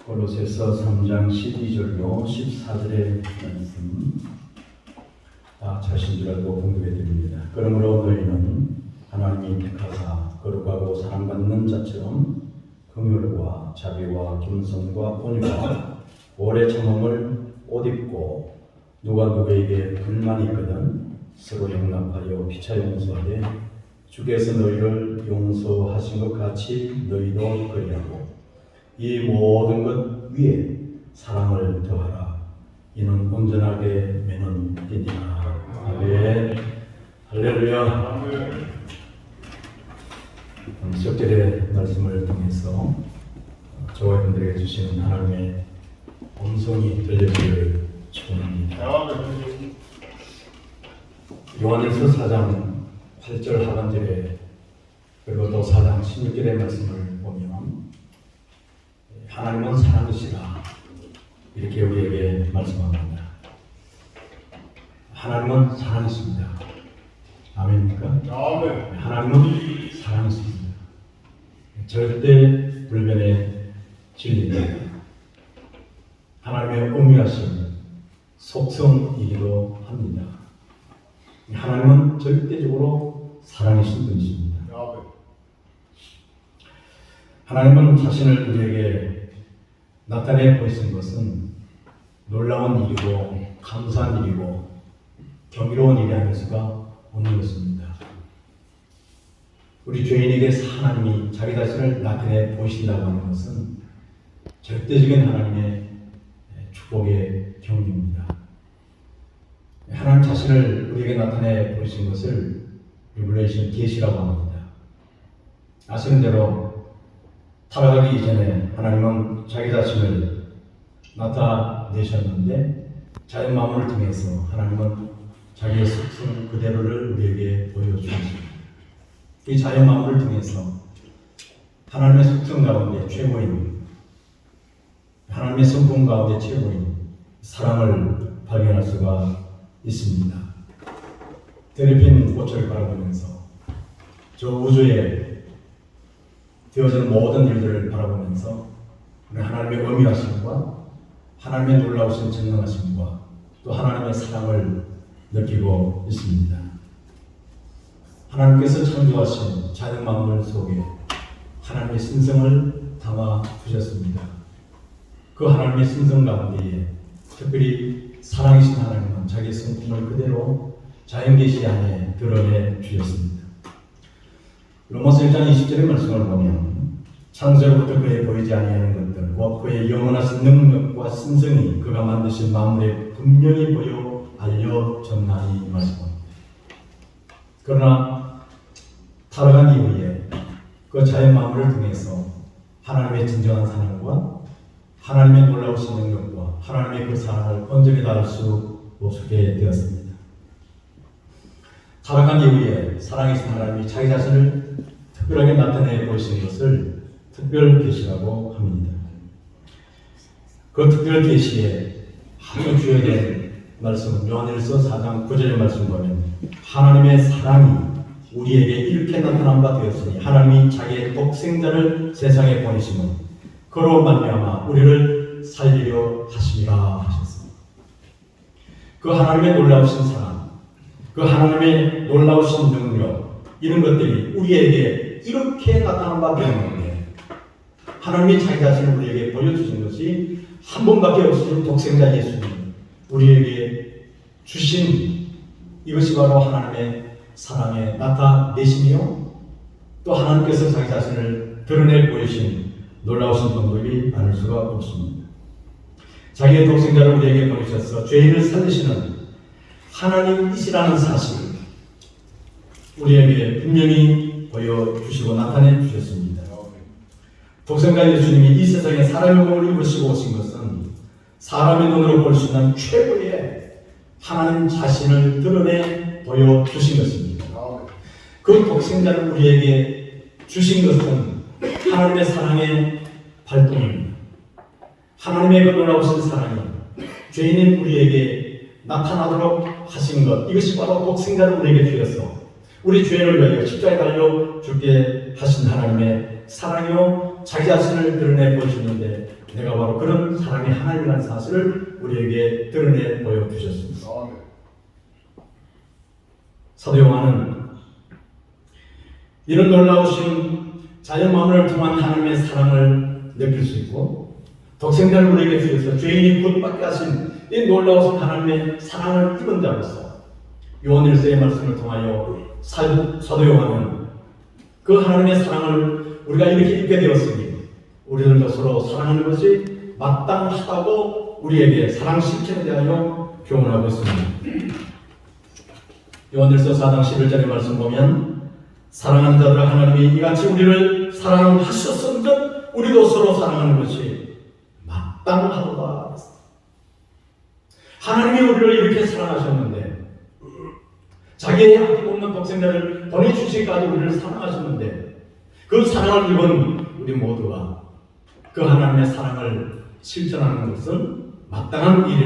골로새서 3장 12절로 14절의 말씀 다 자신 줄 알고 공부해 드립니다. 그러므로 너희는 하나님이 택하사 거룩하고 사랑받는 자처럼 긍휼과 자비와 겸손과 온유와 오래 참음을 옷 입고 누가 누구에게 불만이 있거든 서로 용납하여 피차 용서하되 주께서 너희를 용서하신 것 같이 너희도 그리하고 이 모든 것 위에 사랑을 더하라. 이는 온전하게 매는 띠니라. 아멘. 할렐루야. 석절의 말씀을 통해서 저와 여러분들에게 주시는 하나님의 음성이 들려주기를 축원합니다. 요한일서 4장 8절 하반절에 그리고 또 4장 16절의 말씀을 보면 하나님은 사랑이시라 이렇게 우리에게 말씀합니다. 하나님은 사랑이십니다. 아멘입니까? 아멘. 하나님은 사랑이십니다. 절대 불변의 진리입니다. 하나님의 엄밀하신 속성이기도 합니다. 하나님은 절대적으로 사랑이신 분이십니다. 하나님은 자신을 우리에게 나타내 보이신 것은 놀라운 일이고 감사한 일이고 경이로운 일이 아닐 수가 없는 것입니다. 우리 죄인에게 하나님이 자기 자신을 나타내 보이신다고 하는 것은 절대적인 하나님의 축복의 경륜입니다. 하나님 자신을 우리에게 나타내 보이신 것을 리블레이션 계시라고 합니다. 아시는 대로 타락하기 이전에 하나님은 자기 자신을 나타내셨는데 자연 만물을 통해서 하나님은 자기의 속성 그대로를 우리에게 보여주셨습니다. 이 자연 만물을 통해서 하나님의 속성 가운데 최고인 하나님의 성품 가운데 최고인 사랑을 발견할 수가 있습니다. 드리핀 꽃을 바라보면서 저 우주에 되어지는 모든 일들을 바라보면서 하나님의 엄밀하심과 하나님의 놀라우신 전능하심과 또 하나님의 사랑을 느끼고 있습니다. 하나님께서 창조하신 자연 만물 속에 하나님의 신성을 담아 두셨습니다. 그 하나님의 신성 가운데에 특별히 사랑이신 하나님은 자기의 성품을 그대로 자연 계시 안에 드러내 주셨습니다. 로마서 1장 20절의 말씀을 보면 창세로부터 그에 보이지 아니하는 것들과 그의 영원하신 능력과 신성이 그가 만드신 만물에 분명히 보여 알려졌나니 말씀합니다. 그러나 타락한 이후에 그 자연 만물을 통해서 하나님의 진정한 사랑과 하나님의 놀라우신 능력과 하나님의 그 사랑을 온전히 다룰 수 없게 되었습니다. 타락한 이후에 사랑이신 하나님이 자기 자신을 특별하게 나타내 보이신 것을 특별 계시라고 합니다. 그 특별 계시에 아주 주요된 말씀은 요한일서 4장 9절의 말씀 보면 하나님의 사랑이 우리에게 이렇게 나타난 바 되었으니 하나님이 자기의 독생자를 세상에 보내심은 그로 말미암아 우리를 살리려 하심이라 하셨습니다. 그 하나님의 놀라우신 사랑, 그 하나님의 놀라우신 능력 이런 것들이 우리에게 이렇게 나타난 바 되었는데 하나님이 자기 자신을 우리에게 보여주신 것이 한 번밖에 없으신 독생자 예수님 우리에게 주신 이것이 바로 하나님의 사랑의 나타내심이요 또 하나님께서 자기 자신을 드러내 보이신 놀라우신 방법이 아닐 수가 없습니다. 자기의 독생자를 우리에게 보내셔서 죄인을 살리시는 하나님이시라는 사실 우리에게 분명히 보여주시고 나타내 주셨습니다. 독생자 예수님이 이 세상에 사람의 몸을 입으시고 오신 것은 사람의 눈으로 볼 수 있는 최고의 하나님 자신을 드러내 보여주신 것입니다. 그 독생자를 우리에게 주신 것은 하나님의 사랑의 발동입니다. 하나님의 그 놀라우신 사랑이 죄인인 우리에게 나타나도록 하신 것 이것이 바로 독생자를 우리에게 주셔서 우리 죄인을 위하여 십자가에 달려 죽게 하신 하나님의 사랑이요 자기 자신을 드러내 보여주는데 내가 바로 그런 사랑의 하나님이라는 사실을 우리에게 드러내 보여주셨습니다. 사도 요한은 이런 놀라우신 자연만을 통한 하나님의 사랑을 느낄 수 있고 독생자를 우리에게 주셔서 죄인이 구원받게 하신 이 놀라우신 하나님의 사랑을 입은 자로서 요한일서의 말씀을 통하여 사도 요한은 그 하나님의 사랑을 우리가 이렇게 입게 되었으니 우리들도 서로 사랑하는 것이 마땅하다고 우리에게 사랑 실천에 대하여 교훈하고 있습니다. 요한일서 4장 11절의 말씀 보면 사랑하는 자들 하나님이 이같이 우리를 사랑하셨은즉 우리도 서로 사랑하는 것이 마땅하도다. 하나님이 우리를 이렇게 사랑하셨는데 자기의 아낌없는 독생자를 보내주시기까지 우리를 사랑하셨는데 그 사랑을 입은 우리 모두가 그 하나님의 사랑을 실천하는 것은 마땅한 일이라